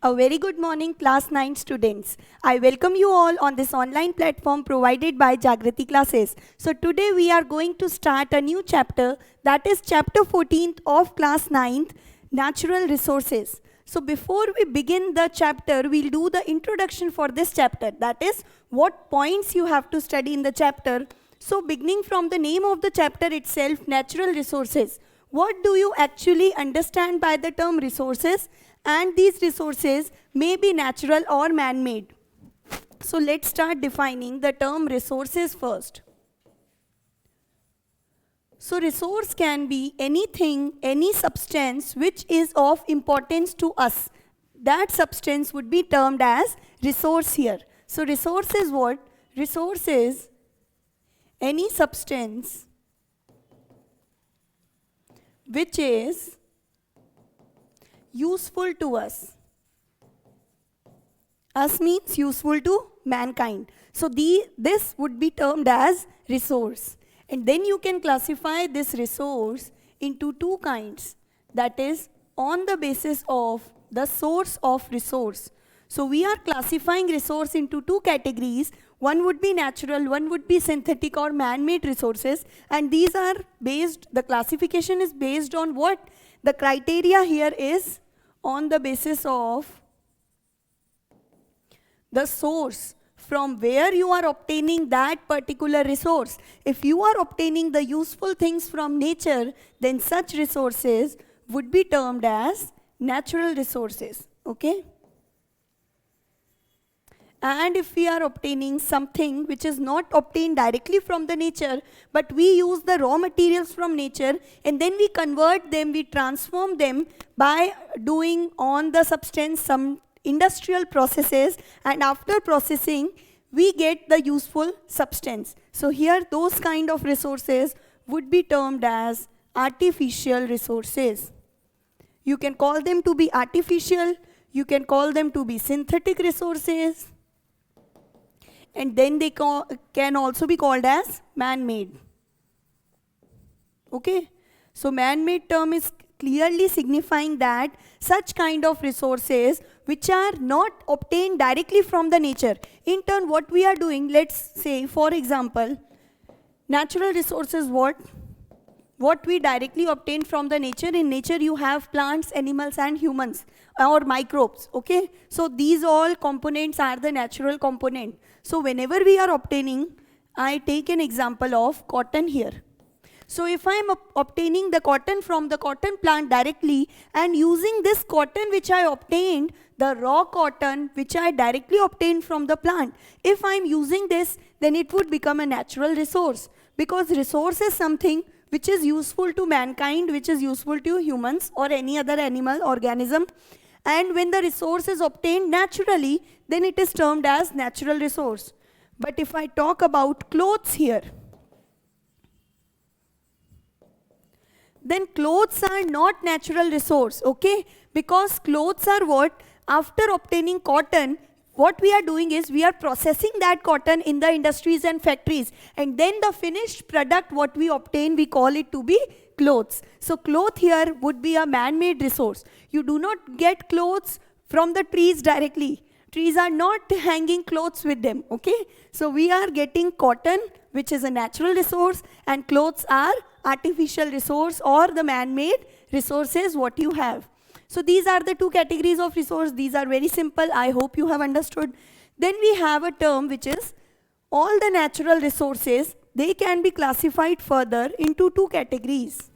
A very good morning, class 9 students. I welcome you all on this online platform provided by Jagrati Classes. So today we are going to start a new chapter, that is chapter 14th of class 9th, Natural Resources. So before we begin the chapter, we'll do the introduction for this chapter. That is, what points you have to study in the chapter. So beginning from the name of the chapter itself, Natural Resources. What do you actually understand by the term resources? And these resources may be natural or man-made. So let's start defining the term resources first. So resource can be anything, any substance which is of importance to us. That substance would be termed as resource here. So resource is what? Resource is any substance which is useful to us. Us means useful to mankind. So this would be termed as resource. And then you can classify this resource into two kinds. That is, on the basis of the source of resource. So we are classifying resource into two categories. One would be natural, one would be synthetic or man-made resources. And these are based, the classification is based on what? The criteria here is on the basis of the source from where you are obtaining that particular resource. If you are obtaining the useful things from nature, then such resources would be termed as natural resources. Okay? And if we are obtaining something which is not obtained directly from the nature, but we use the raw materials from nature and then we convert them, we transform them by doing on the substance some industrial processes, and after processing we get the useful substance. So here those kind of resources would be termed as artificial resources. You can call them to be artificial, you can call them to be synthetic resources, and then they can also be called as man-made. Okay? So man-made term is clearly signifying that such kind of resources which are not obtained directly from the nature. In turn, what we are doing, let's say, for example, natural resources what we directly obtain from the nature. In nature you have plants, animals and humans or microbes. Okay? So these all components are the natural component. So whenever we are obtaining, I take an example of cotton here. So if I am obtaining the cotton from the cotton plant directly and using this cotton which I obtained, the raw cotton which I directly obtained from the plant, if I am using this, then it would become a natural resource, because resource is something which is useful to mankind, which is useful to humans or any other animal organism. And when the resource is obtained naturally, then it is termed as natural resource. But if I talk about clothes here, then clothes are not natural resource, okay? Because clothes are what? After obtaining cotton, what we are doing is we are processing that cotton in the industries and factories, and then the finished product what we obtain, we call it to be clothes. So cloth here would be a man-made resource. You do not get clothes from the trees directly. Trees are not hanging clothes with them, okay? So we are getting cotton, which is a natural resource, and clothes are artificial resource or the man-made resources what you have. So these are the two categories of resource. These are very simple. I hope you have understood. Then we have a term which is all the natural resources. They can be classified further into two categories.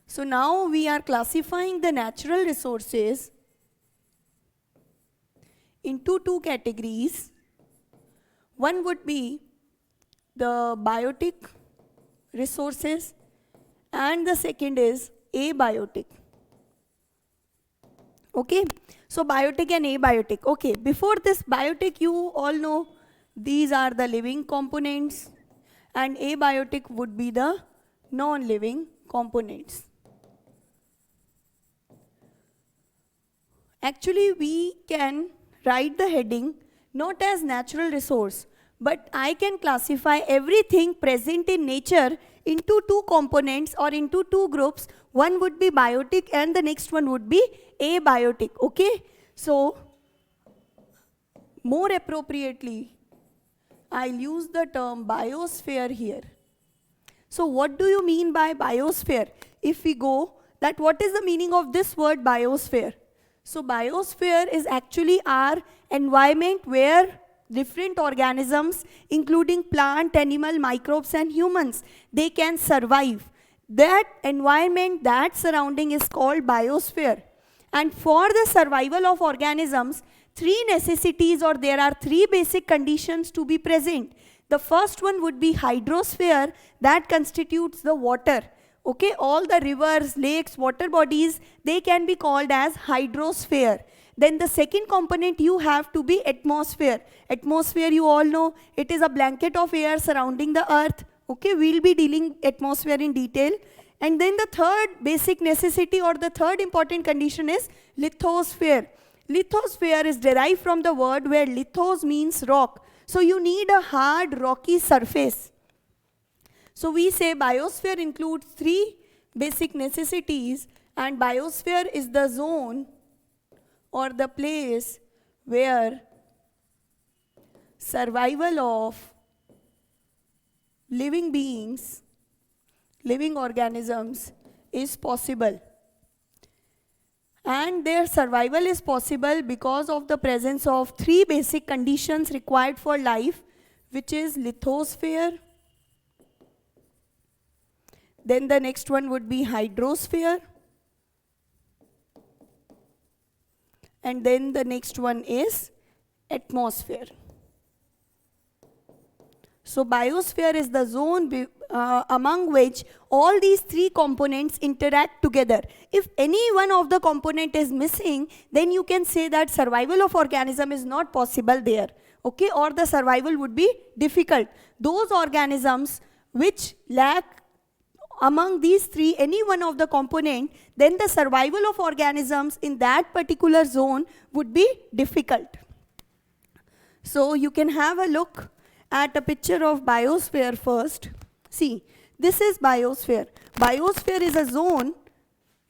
So now we are classifying the natural resources into two categories. One would be the biotic resources and the second is abiotic. Okay, so biotic and abiotic. Okay, before this biotic, you all know these are the living components and abiotic would be the non-living components. Actually, we can write the heading not as natural resource, but I can classify everything present in nature into two components or into two groups. One would be biotic and the next one would be abiotic. Okay, so more appropriately, I'll use the term biosphere here. So what do you mean by biosphere? If we go, that what is the meaning of this word biosphere? So biosphere is actually our environment where different organisms, including plant, animal, microbes and humans, they can survive. That environment, that surrounding is called biosphere. And for the survival of organisms, three necessities, or there are three basic conditions to be present. The first one would be hydrosphere, that constitutes the water. Okay, all the rivers, lakes, water bodies, they can be called as hydrosphere. Then the second component you have to be atmosphere. Atmosphere, you all know, it is a blanket of air surrounding the earth. Okay, we'll be dealing atmosphere in detail. And then the third basic necessity or the third important condition is lithosphere. Lithosphere is derived from the word where lithos means rock. So you need a hard rocky surface. So we say biosphere includes three basic necessities, and biosphere is the zone or the place where survival of living beings, living organisms is possible. And their survival is possible because of the presence of three basic conditions required for life, which is lithosphere. Then the next one would be hydrosphere. And then the next one is atmosphere. So biosphere is the zone among which all these three components interact together. If any one of the component is missing, then you can say that survival of organism is not possible there. Okay, or the survival would be difficult. Those organisms which lack among these three any one of the component, then the survival of organisms in that particular zone would be difficult. So you can have a look at a picture of biosphere first. See, this is biosphere. Biosphere is a zone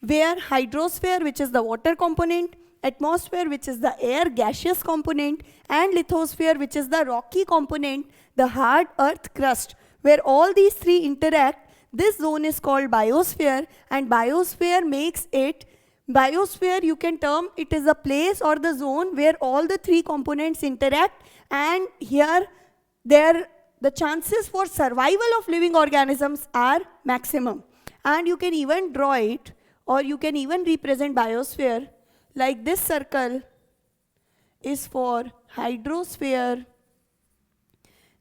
where hydrosphere, which is the water component, atmosphere, which is the air gaseous component, and lithosphere, which is the rocky component, the hard earth crust, where all these three interact. This zone is called biosphere, and biosphere makes it, biosphere you can term it is a place or the zone where all the three components interact, and here the chances for survival of living organisms are maximum. And you can even draw it, or you can even represent biosphere like this circle is for hydrosphere.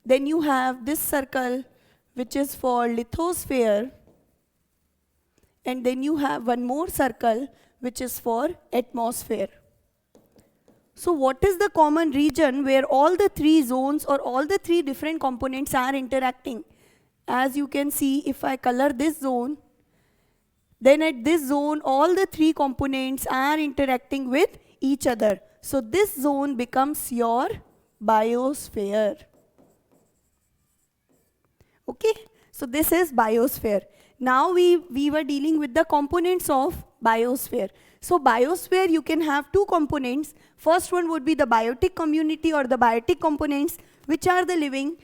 Then you have this circle which is for lithosphere, and then you have one more circle which is for atmosphere. So what is the common region where all the three zones or all the three different components are interacting? As you can see, if I color this zone, then at this zone all the three components are interacting with each other. So this zone becomes your biosphere. Okay, so this is biosphere. Now we were dealing with the components of biosphere. So biosphere, you can have two components. First one would be the biotic community or the biotic components, which are the living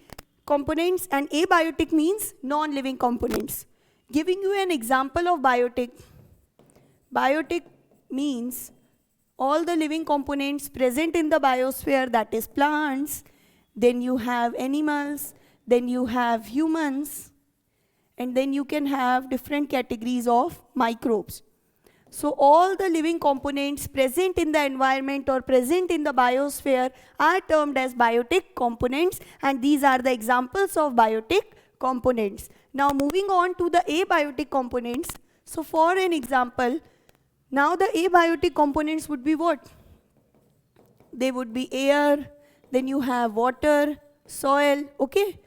components, and abiotic means non-living components. Giving you an example of biotic. Biotic means all the living components present in the biosphere, that is plants, then you have animals, then you have humans, and then you can have different categories of microbes. So all the living components present in the environment or present in the biosphere are termed as biotic components, and these are the examples of biotic components. Now moving on to the abiotic components. So for an example, now the abiotic components would be what? They would be air, then you have water, soil, okay?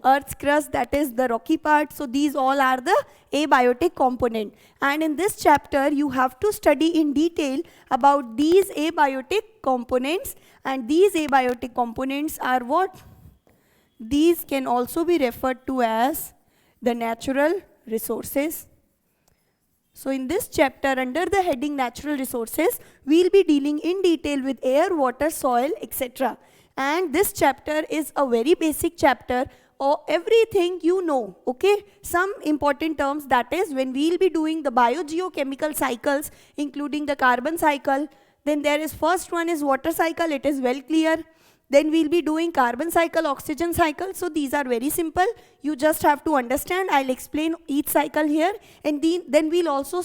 Earth's crust, that is the rocky part. So these all are the abiotic component. And in this chapter, you have to study in detail about these abiotic components. And these abiotic components are what? These can also be referred to as the natural resources. So in this chapter, under the heading natural resources, we'll be dealing in detail with air, water, soil, etc. And this chapter is a very basic chapter, or everything you know, okay? Some important terms, that is when we'll be doing the biogeochemical cycles, including the carbon cycle. Then there is first one is water cycle, it is well clear. Then we'll be doing carbon cycle, oxygen cycle. So these are very simple. You just have to understand. I'll explain each cycle here. And then we'll also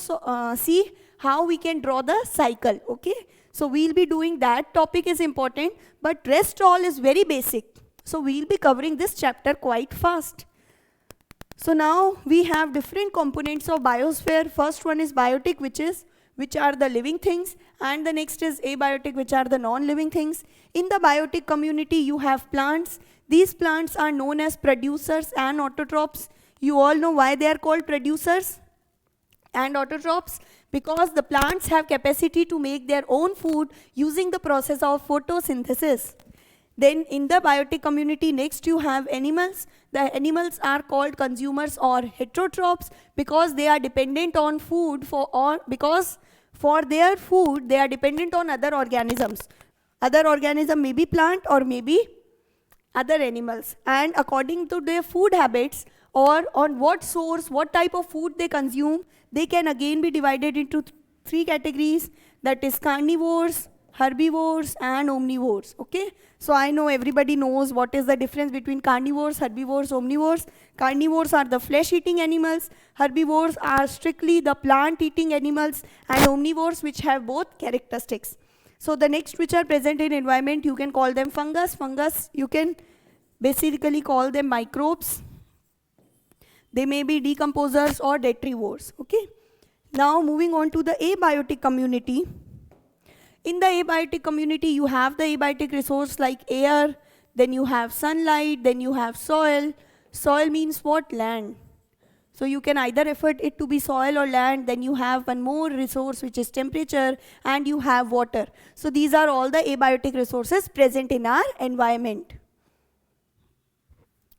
see how we can draw the cycle. Okay. So we'll be doing that. Topic is important. But rest all is very basic. So we'll be covering this chapter quite fast. So now we have different components of biosphere. First one is biotic, which are the living things, and the next is abiotic, which are the non-living things. In the biotic community, you have plants. These plants are known as producers and autotrophs. You all know why they are called producers and autotrophs, because the plants have capacity to make their own food using the process of photosynthesis. Then in the biotic community, next you have animals. The animals are called consumers or heterotrophs because they are dependent on food because for their food they are dependent on other organisms. Other organism may be plant or maybe other animals, and according to their food habits or on what source, what type of food they consume, they can again be divided into three categories, that is carnivores, herbivores and omnivores. Okay, so I know everybody knows what is the difference between carnivores, herbivores, omnivores. Carnivores are the flesh eating animals, herbivores are strictly the plant eating animals, and omnivores which have both characteristics. So the next which are present in environment, you can call them fungus. Fungus, you can basically call them microbes. They may be decomposers or detrivores. Okay, now moving on to the abiotic community. In the abiotic community, you have the abiotic resource like air, then you have sunlight, then you have soil. Soil means what? Land. So you can either refer it to be soil or land. Then you have one more resource which is temperature, and you have water. So these are all the abiotic resources present in our environment.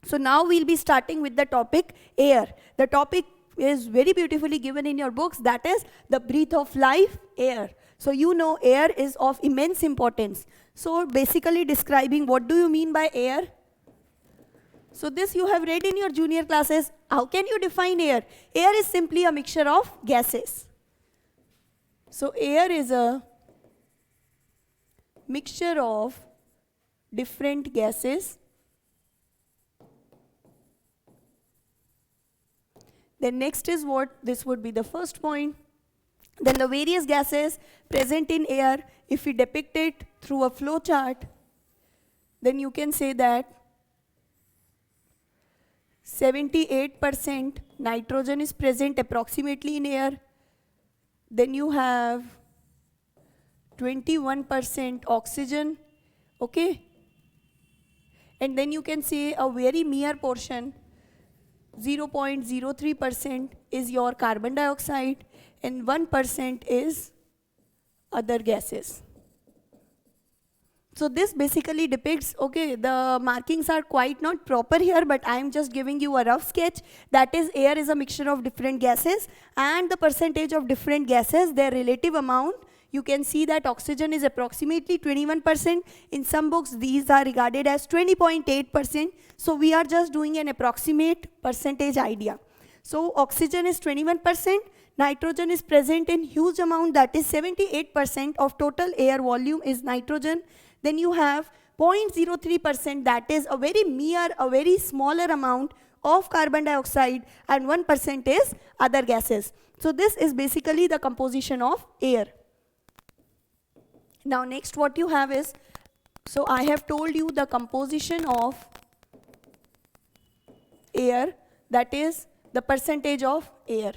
So now we'll be starting with the topic air. The topic is very beautifully given in your books, that is the breath of life, air. So you know air is of immense importance. So basically describing what do you mean by air. So this you have read in your junior classes. How can you define air? Air is simply a mixture of gases. So air is a mixture of different gases. Then next is what? This would be the first point. Then the various gases present in air, if we depict it through a flow chart, then you can say that 78% nitrogen is present approximately in air. Then you have 21% oxygen, okay? And then you can say a very mere portion, 0.03% is your carbon dioxide, and 1% is other gases. So this basically depicts, okay, the markings are quite not proper here, but I am just giving you a rough sketch. That is, air is a mixture of different gases, and the percentage of different gases, their relative amount, you can see that oxygen is approximately 21%. In some books, these are regarded as 20.8%. So we are just doing an approximate percentage idea. So oxygen is 21%. Nitrogen is present in huge amount, that is 78% of total air volume is nitrogen. Then you have 0.03%, that is a very mere, a very smaller amount of carbon dioxide, and 1% is other gases. So this is basically the composition of air. Now next what you have is, so I have told you the composition of air, that is the percentage of air.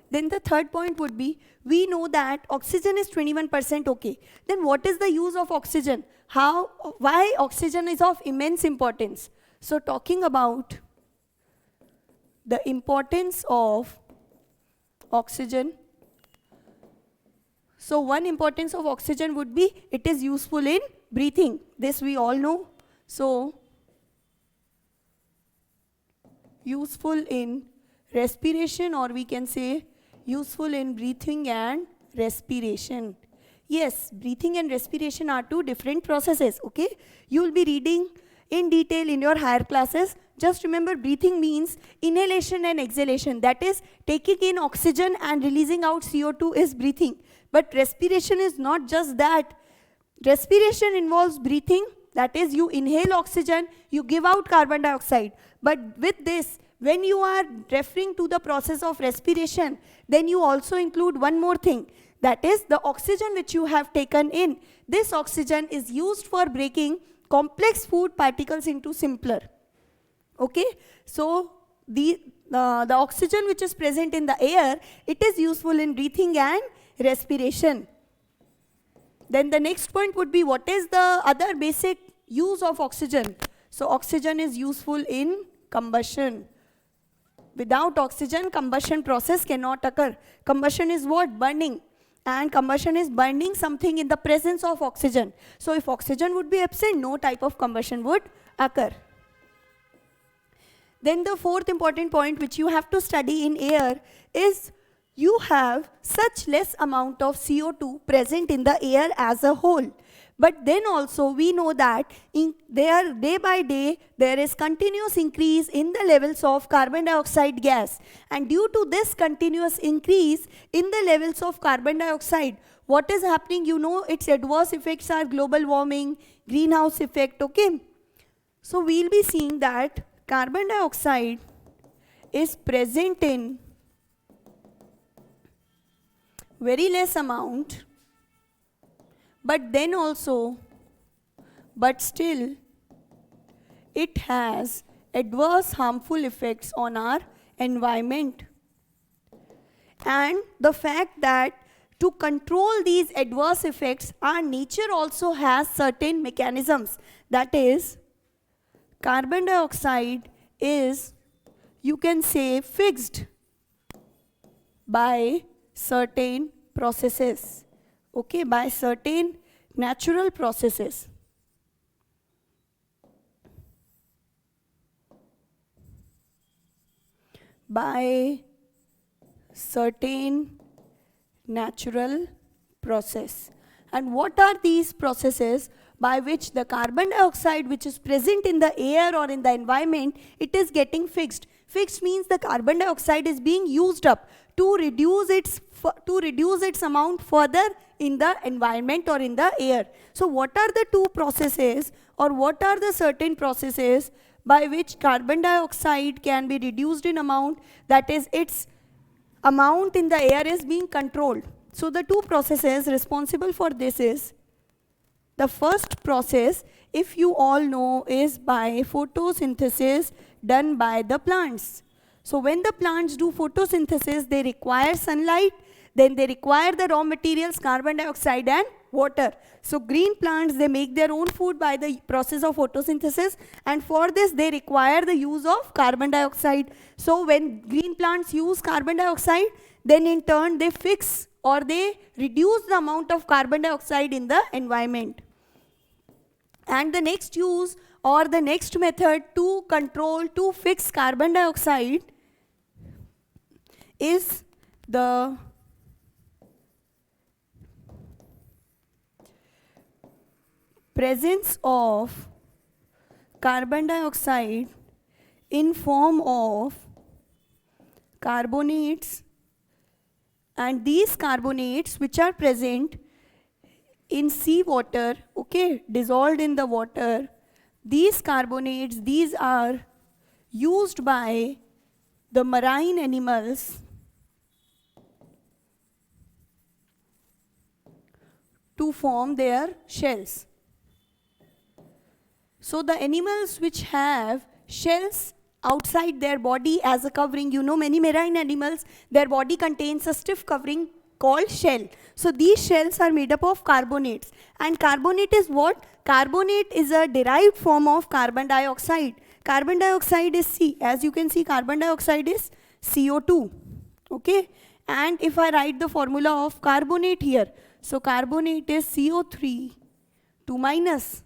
Then the third point would be, we know that oxygen is 21%, okay. Then what is the use of oxygen? Why oxygen is of immense importance? So talking about the importance of oxygen. So one importance of oxygen would be, it is useful in breathing. This we all know. So useful in respiration, or we can say useful in breathing and respiration. Yes, breathing and respiration are two different processes, okay? You will be reading in detail in your higher classes. Just remember, breathing means inhalation and exhalation. That is, taking in oxygen and releasing out CO2 is breathing. But respiration is not just that. Respiration involves breathing, that is, you inhale oxygen, you give out carbon dioxide. But with this, when you are referring to the process of respiration, then you also include one more thing. That is the oxygen which you have taken in. This oxygen is used for breaking complex food particles into simpler. Okay? So the oxygen which is present in the air, it is useful in breathing and respiration. Then the next point would be, what is the other basic use of oxygen? So oxygen is useful in combustion. Without oxygen, combustion process cannot occur. Combustion is what? Burning. And combustion is burning something in the presence of oxygen. So if oxygen would be absent, no type of combustion would occur. Then the fourth important point which you have to study in air is, you have such less amount of CO2 present in the air as a whole. But then also we know that day by day there is continuous increase in the levels of carbon dioxide gas. And due to this continuous increase in the levels of carbon dioxide, what is happening? You know, its adverse effects are global warming, greenhouse effect, okay? So we'll be seeing that carbon dioxide is present in very less amount, but then also, but still, it has adverse harmful effects on our environment. And the fact that to control these adverse effects, our nature also has certain mechanisms. That is, carbon dioxide is, you can say, fixed by certain processes, okay, by certain natural processes. By certain natural process. And what are these processes by which the carbon dioxide which is present in the air or in the environment, it is getting fixed? Fixed means the carbon dioxide is being used up to reduce its amount further in the environment or in the air. So what are the two processes, or what are the certain processes by which carbon dioxide can be reduced in amount, that is, its amount in the air is being controlled? So the two processes responsible for this is, the first process, if you all know, is by photosynthesis done by the plants. So when the plants do photosynthesis, they require sunlight, then they require the raw materials, carbon dioxide and water. So green plants, they make their own food by the process of photosynthesis, and for this they require the use of carbon dioxide. So when green plants use carbon dioxide, then in turn they fix or they reduce the amount of carbon dioxide in the environment. And the next use or the next method to control, to fix carbon dioxide is the presence of carbon dioxide in form of carbonates, and these carbonates which are present in seawater, okay, dissolved in the water, these carbonates, these are used by the marine animals to form their shells. So the animals which have shells outside their body as a covering, you know, many marine animals, their body contains a stiff covering called shell. So these shells are made up of carbonates. And carbonate is what? Carbonate is a derived form of carbon dioxide. Carbon dioxide is C. As you can see, carbon dioxide is CO2. Okay? And if I write the formula of carbonate here, so carbonate is CO3 2 minus.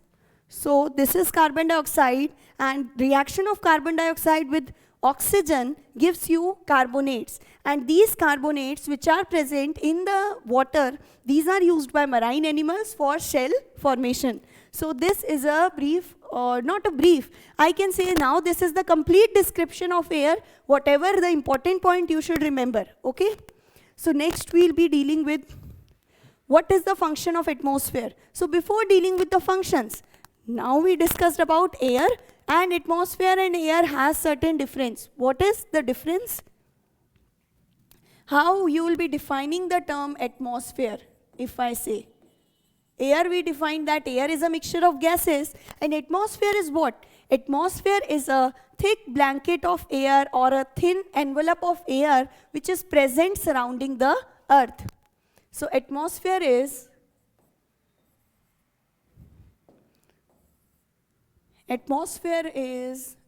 So this is carbon dioxide, and reaction of carbon dioxide with oxygen gives you carbonates, and these carbonates which are present in the water, these are used by marine animals for shell formation. So this is a brief, or not a brief, I can say now this is the complete description of air, whatever the important point you should remember, okay? So next we'll be dealing with what is the function of atmosphere. So before dealing with the functions, now we discussed about air, and atmosphere and air has certain difference. What is the difference? How you will be defining the term atmosphere? If I say air, we define that air is a mixture of gases, and atmosphere is what? Atmosphere is a thick blanket of air or a thin envelope of air which is present surrounding the earth. So atmosphere is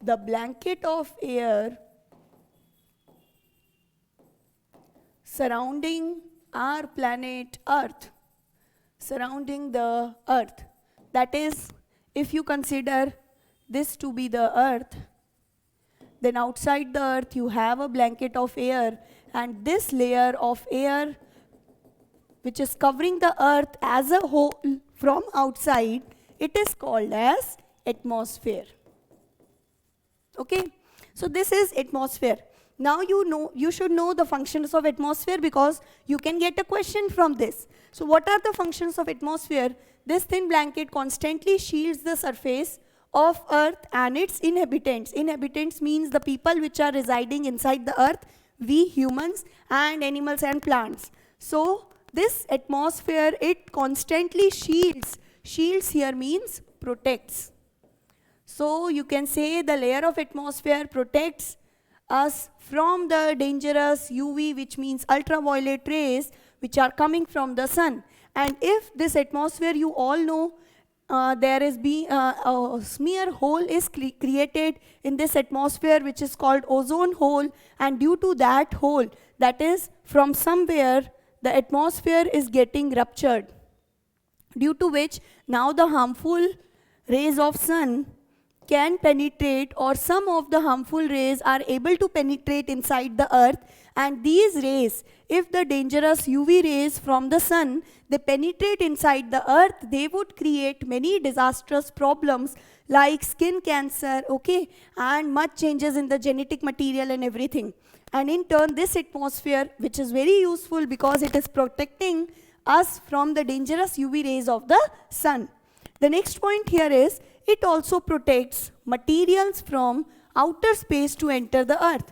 the blanket of air surrounding our planet Earth, surrounding the earth. That is, if you consider this to be the earth, then outside the earth you have a blanket of air, and this layer of air which is covering the earth as a whole from outside, it is called as atmosphere. Okay, so this is atmosphere. Now you should know the functions of atmosphere, because you can get a question from this. So what are the functions of atmosphere? This thin blanket constantly shields the surface of earth and its inhabitants. Inhabitants means the people which are residing inside the earth, we humans and animals and plants. So this atmosphere, it constantly shields. Shields here means protects. So you can say the layer of atmosphere protects us from the dangerous UV, which means ultraviolet rays, which are coming from the sun. And if this atmosphere, you all know, there is a smear hole is created in this atmosphere, which is called ozone hole, and due to that hole, that is from somewhere, the atmosphere is getting ruptured, due to which now the harmful rays of sun can penetrate, or some of the harmful rays are able to penetrate inside the earth, and these rays, if the dangerous UV rays from the sun, they penetrate inside the earth, they would create many disastrous problems like skin cancer, okay, and much changes in the genetic material and everything. And in turn, this atmosphere, which is very useful because it is protecting us from the dangerous UV rays of the sun. The next point here is, it also protects materials from outer space to enter the earth.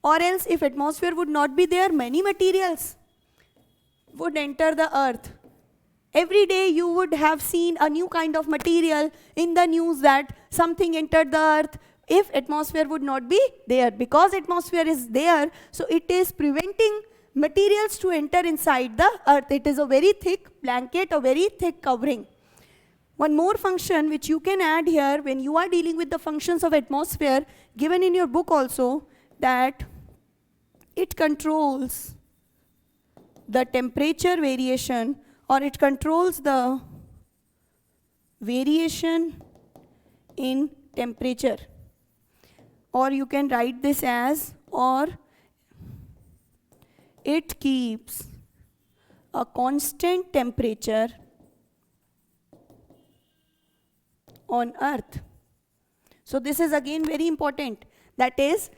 Or else, if atmosphere would not be there, many materials would enter the earth. Every day you would have seen a new kind of material in the news that something entered the earth. If atmosphere would not be there, because atmosphere is there, so it is preventing materials to enter inside the earth. It is a very thick blanket, a very thick covering. One more function which you can add here when you are dealing with the functions of atmosphere, given in your book also, that it controls the temperature variation, or it controls the variation in temperature. Or you can write this as, or it keeps a constant temperature on earth. So this is again very important. That is,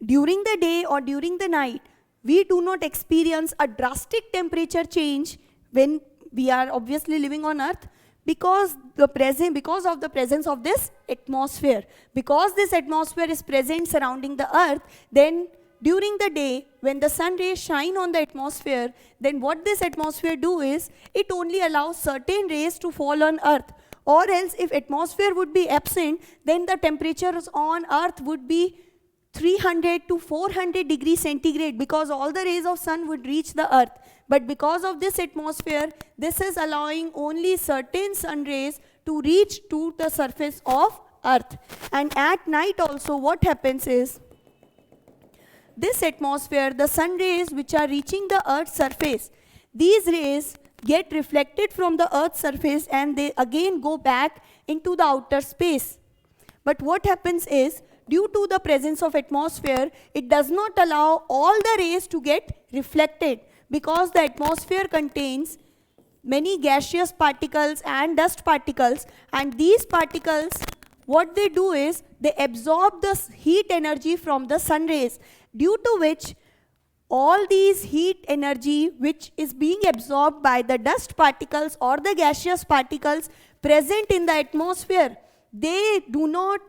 during the day or during the night, we do not experience a drastic temperature change when we are obviously living on earth, because of the presence of this atmosphere. Because this atmosphere is present surrounding the earth, then during the day, when the sun rays shine on the atmosphere, then what this atmosphere do is, it only allows certain rays to fall on earth. Or else, if atmosphere would be absent, then the temperatures on earth would be 300 to 400 degrees centigrade, because all the rays of sun would reach the earth. But because of this atmosphere, this is allowing only certain sun rays to reach to the surface of earth. And at night also, what happens is, this atmosphere, the sun rays which are reaching the earth's surface, these rays get reflected from the earth's surface, and they again go back into the outer space. But what happens is, due to the presence of atmosphere, it does not allow all the rays to get reflected, because the atmosphere contains many gaseous particles and dust particles, and these particles, what they do is they absorb the heat energy from the sun rays, due to which all these heat energy which is being absorbed by the dust particles or the gaseous particles present in the atmosphere, they do not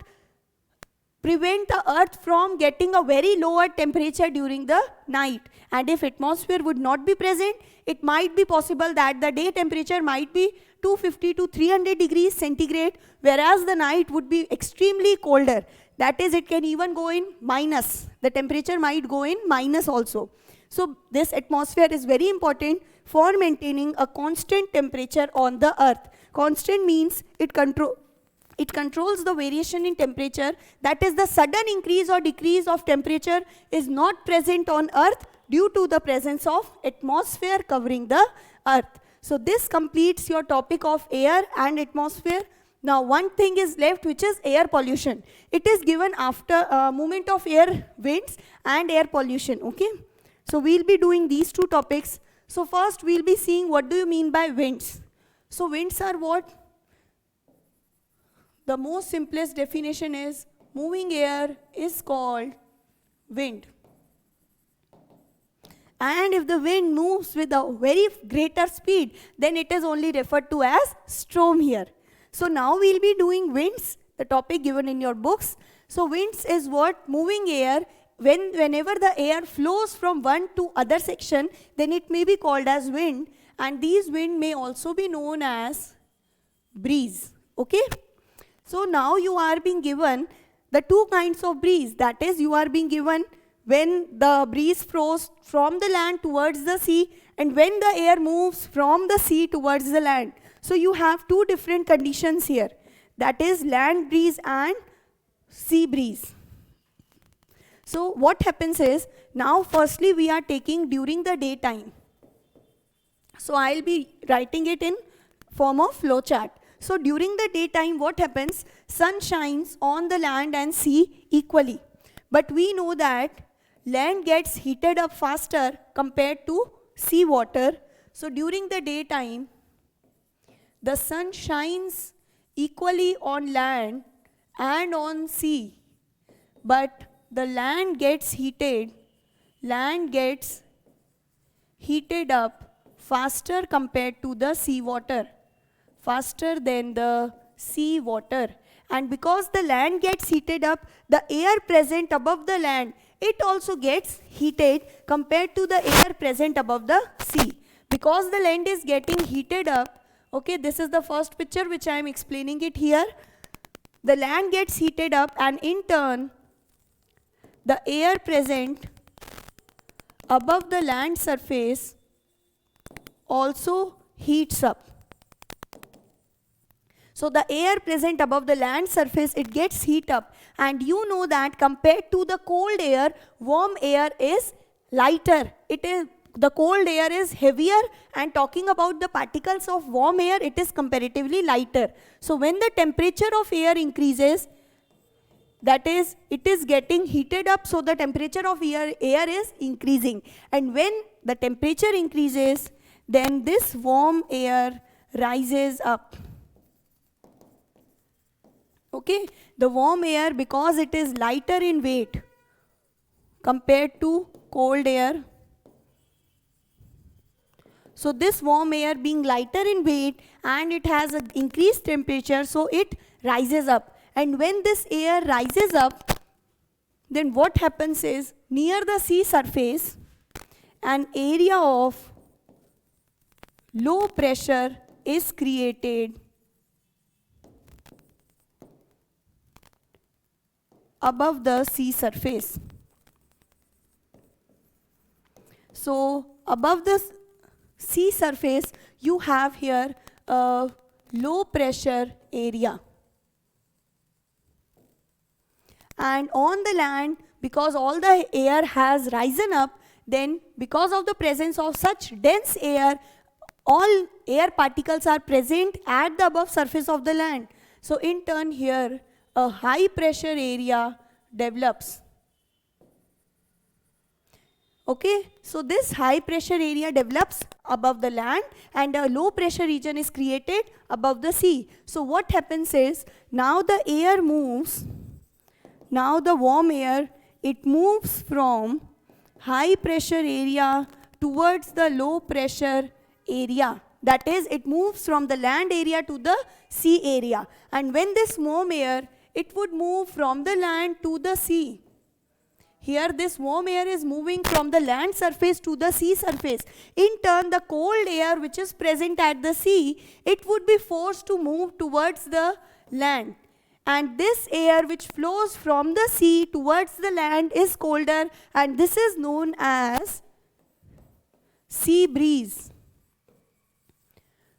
prevent the earth from getting a very lower temperature during the night. And if atmosphere would not be present, it might be possible that the day temperature might be 250 to 300 degrees centigrade, whereas the night would be extremely colder. That is, it can even go in minus. The temperature might go in minus also. So this atmosphere is very important for maintaining a constant temperature on the earth. Constant means it controls the variation in temperature, that is, the sudden increase or decrease of temperature is not present on earth due to the presence of atmosphere covering the earth. So this completes your topic of air and atmosphere. Now one thing is left, which is air pollution. It is given after movement of air, winds and air pollution. Okay, so we'll be doing these two topics. So first we'll be seeing what do you mean by winds. So winds are what? The most simplest definition is moving air is called wind. And if the wind moves with a very greater speed, then it is only referred to as storm here. So now we'll be doing winds, the topic given in your books. So winds is what? Moving air. Whenever the air flows from one to other section, then it may be called as wind. And these wind may also be known as breeze. Okay? So now you are being given the two kinds of breeze. That is, you are being given when the breeze flows from the land towards the sea and when the air moves from the sea towards the land. So you have two different conditions here. That is land breeze and sea breeze. So what happens is, now firstly we are taking during the daytime. So I'll be writing it in form of flow chart. So during the daytime, what happens? Sun shines on the land and sea equally. But we know that land gets heated up faster compared to sea water. So during the daytime, the sun shines equally on land and on sea. But the land gets heated up faster compared to the sea water. Faster than the sea water. And because the land gets heated up, the air present above the land, it also gets heated compared to the air present above the sea. Because the land is getting heated up, okay, this is the first picture which I am explaining it here. The land gets heated up and in turn, the air present above the land surface also heats up. So the air present above the land surface, it gets heat up. And you know that compared to the cold air, warm air is lighter. The cold air is heavier, and talking about the particles of warm air, it is comparatively lighter. So when the temperature of air increases, that is, it is getting heated up, so the temperature of air is increasing. And when the temperature increases, then this warm air rises up. Okay, the warm air, because it is lighter in weight compared to cold air. So this warm air being lighter in weight and it has an increased temperature, so it rises up. And when this air rises up, then what happens is, near the sea surface, an area of low pressure is created above the sea surface. So above the sea surface, you have here a low pressure area. And on the land, because all the air has risen up, then because of the presence of such dense air, all air particles are present at the above surface of the land. So in turn here, a high pressure area develops. Okay, so this high pressure area develops above the land and a low pressure region is created above the sea. So what happens is, now the air moves, now the warm air, it moves from high pressure area towards the low pressure area. That is, it moves from the land area to the sea area. And when this warm air, it would move from the land to the sea. Here this warm air is moving from the land surface to the sea surface. In turn, the cold air which is present at the sea, it would be forced to move towards the land. And this air which flows from the sea towards the land is colder, and this is known as sea breeze.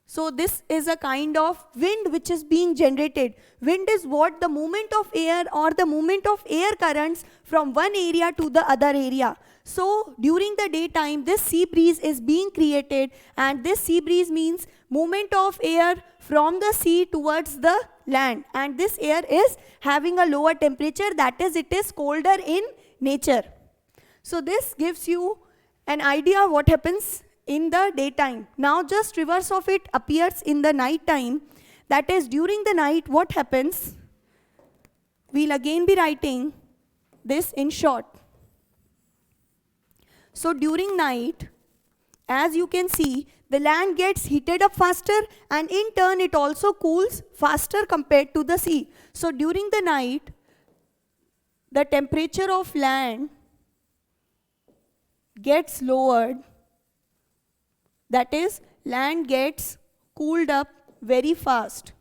So this is a kind of wind which is being generated. Wind is what? The movement of air or the movement of air currents from one area to the other area. So during the daytime, this sea breeze is being created, and this sea breeze means movement of air from the sea towards the land. And this air is having a lower temperature, that is, it is colder in nature. So this gives you an idea what happens in the daytime. Now just reverse of it appears in the night time. That is, during the night, what happens? We'll again be writing this in short. So during night, as you can see, the land gets heated up faster, and in turn it also cools faster compared to the sea. So during the night, the temperature of land gets lowered. That is, land gets cooled up very fast.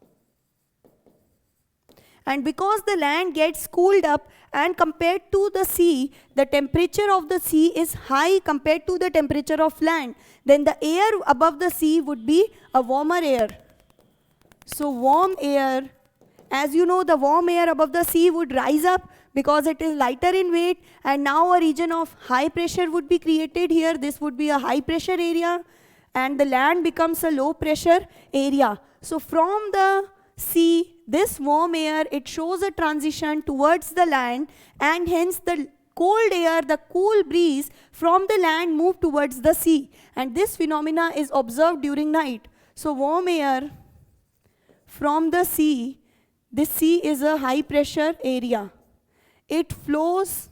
And because the land gets cooled up, and compared to the sea, the temperature of the sea is high compared to the temperature of land, then the air above the sea would be a warmer air. So warm air, as you know, the warm air above the sea would rise up because it is lighter in weight, and now a region of high pressure would be created here. This would be a high pressure area, and the land becomes a low pressure area. So from the sea, this warm air, it shows a transition towards the land, and hence the cold air, the cool breeze from the land move towards the sea. And this phenomena is observed during night. So warm air from the sea, this sea is a high pressure area. It flows,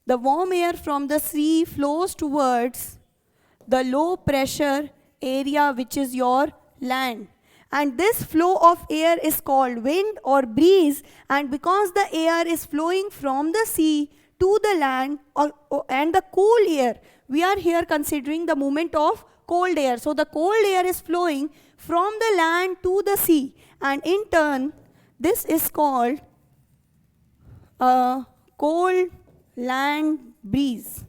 the warm air from the sea flows towards the low pressure area, which is your land. And this flow of air is called wind or breeze, and because the air is flowing from the sea to the land and the cool air, we are here considering the movement of cold air. So the cold air is flowing from the land to the sea, and in turn this is called a cold land breeze.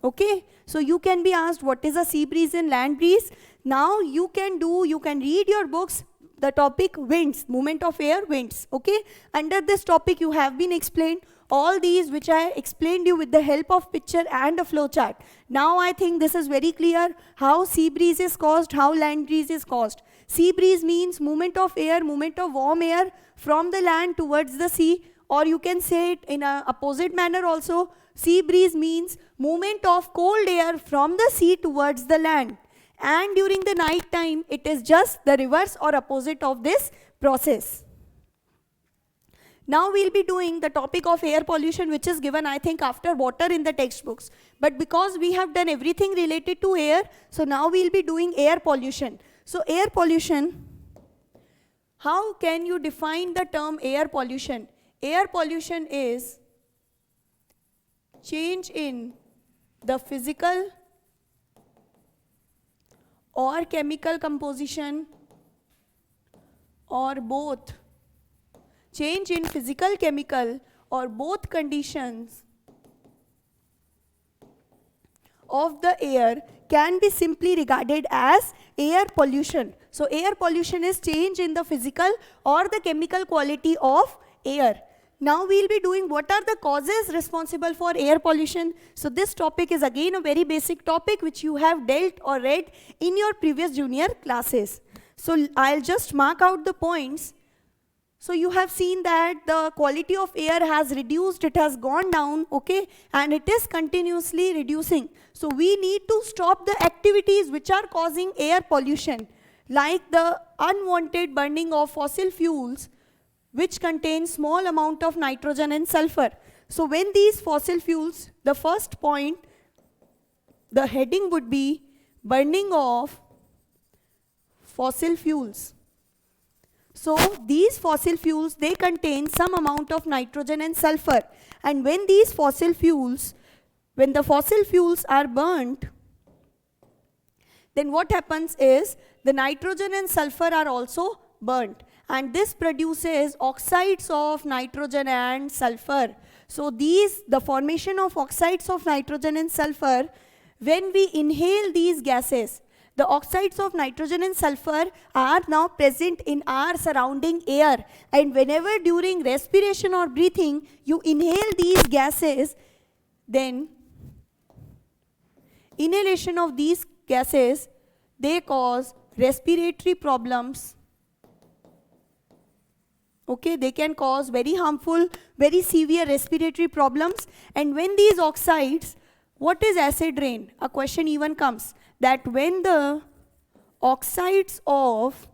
Okay, so you can be asked what is a sea breeze and land breeze. Now you can read your books, the topic winds, movement of air, winds. Okay, under this topic you have been explained all these which I explained you with the help of picture and a flow chart. Now I think this is very clear how sea breeze is caused, how land breeze is caused. Sea breeze means movement of air, movement of warm air from the land towards the sea, or you can say it in an opposite manner also. Sea breeze means movement of cold air from the sea towards the land. And during the night time, it is just the reverse or opposite of this process. Now we'll be doing the topic of air pollution, which is given, I think, after water in the textbooks. But because we have done everything related to air, so now we'll be doing air pollution. So air pollution, how can you define the term air pollution? Air pollution is change in the physical or chemical composition or both. Change in physical, chemical or both conditions of the air can be simply regarded as air pollution. So air pollution is change in the physical or the chemical quality of air. Now we'll be doing what are the causes responsible for air pollution. So this topic is again a very basic topic which you have dealt or read in your previous junior classes. So I'll just mark out the points So you have seen that the quality of air has reduced, it has gone down, okay, and it is continuously reducing. So we need to stop the activities which are causing air pollution, like the unwanted burning of fossil fuels, which contain small amount of nitrogen and sulfur. So when these fossil fuels, the first point, the heading would be burning of fossil fuels. So these fossil fuels, they contain some amount of nitrogen and sulfur. And when these fossil fuels, when the fossil fuels are burnt, then what happens is the nitrogen and sulfur are also burnt. And this produces oxides of nitrogen and sulfur. So the formation of oxides of nitrogen and sulfur, when we inhale these gases, the oxides of nitrogen and sulfur are now present in our surrounding air. And whenever during respiration or breathing, you inhale these gases, then inhalation of these gases, they cause respiratory problems. Okay, they can cause very harmful, very severe respiratory problems. And when these oxides, what is acid rain? A question even comes that when the oxides of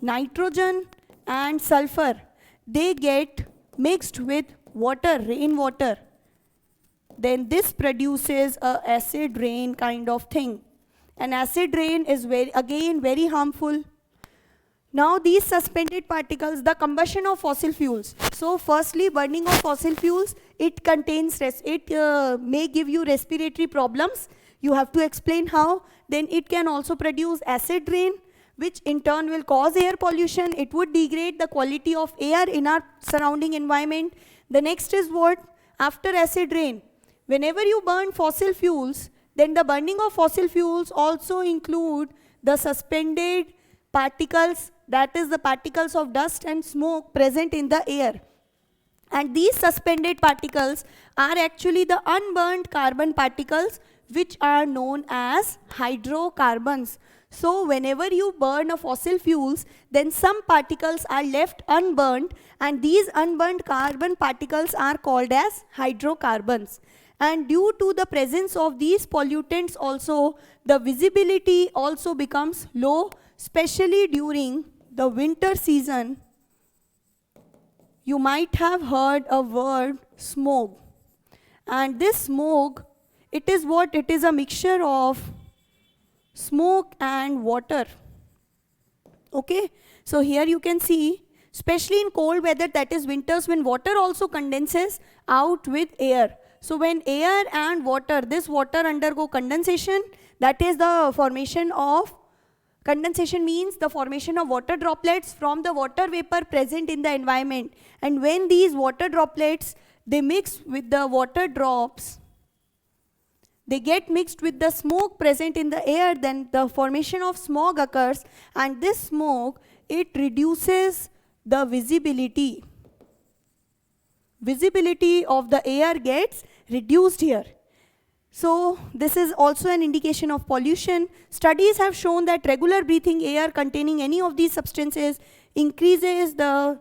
nitrogen and sulfur, they get mixed with water, rainwater, then this produces a acid rain kind of thing. And acid rain is again very harmful. Now these suspended particles, the combustion of fossil fuels. So firstly, burning of fossil fuels, it contains, may give you respiratory problems. You have to explain how. Then it can also produce acid rain, which in turn will cause air pollution. It would degrade the quality of air in our surrounding environment. The next is what? After acid rain, whenever you burn fossil fuels, then the burning of fossil fuels also include the suspended particles, that is the particles of dust and smoke present in the air. And these suspended particles are actually the unburned carbon particles, which are known as hydrocarbons. So whenever you burn a fossil fuels, then some particles are left unburned, and these unburned carbon particles are called as hydrocarbons. And due to the presence of these pollutants also, the visibility also becomes low, especially during the winter season. You might have heard a word, smog. And this smog, it is what? It is a mixture of smoke and water. Okay, so here you can see, especially in cold weather, that is winters, when water also condenses out with air. So when air and water, this water undergo condensation, that is the formation of, condensation means the formation of water droplets from the water vapor present in the environment. And when these water droplets, they mix with the water drops, they get mixed with the smoke present in the air, then the formation of smog occurs, and this smoke, it reduces the visibility. Visibility of the air gets reduced here. So this is also an indication of pollution. Studies have shown that regular breathing air containing any of these substances increases the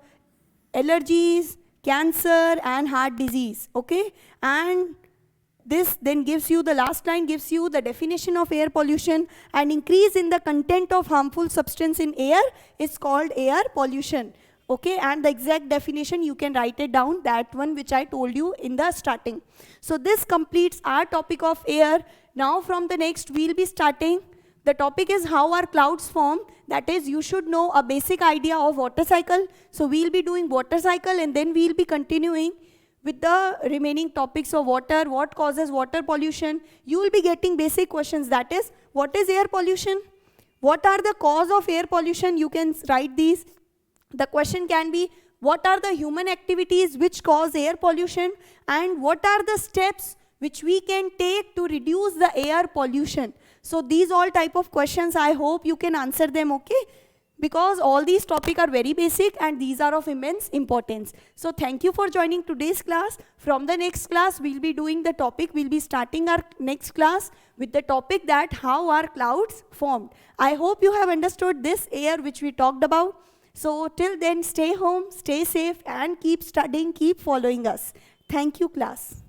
allergies, cancer and heart disease. Okay, and this then gives you, the last line gives you the definition of air pollution. An increase in the content of harmful substance in air is called air pollution. Okay, and the exact definition you can write it down, that one which I told you in the starting. So this completes our topic of air. Now from the next we'll be starting, the topic is how are clouds formed. That is, you should know a basic idea of water cycle. So we'll be doing water cycle, and then we'll be continuing with the remaining topics of water, what causes water pollution. You will be getting basic questions, that is, what is air pollution? What are the cause of air pollution? You can write these. The question can be, what are the human activities which cause air pollution, and what are the steps which we can take to reduce the air pollution? So these all type of questions, I hope you can answer them, okay? Because all these topics are very basic and these are of immense importance. So thank you for joining today's class. From the next class, we'll be doing the topic, we'll be starting our next class with the topic that how are clouds formed. I hope you have understood this air which we talked about. So till then, stay home, stay safe, and keep studying, keep following us. Thank you, class.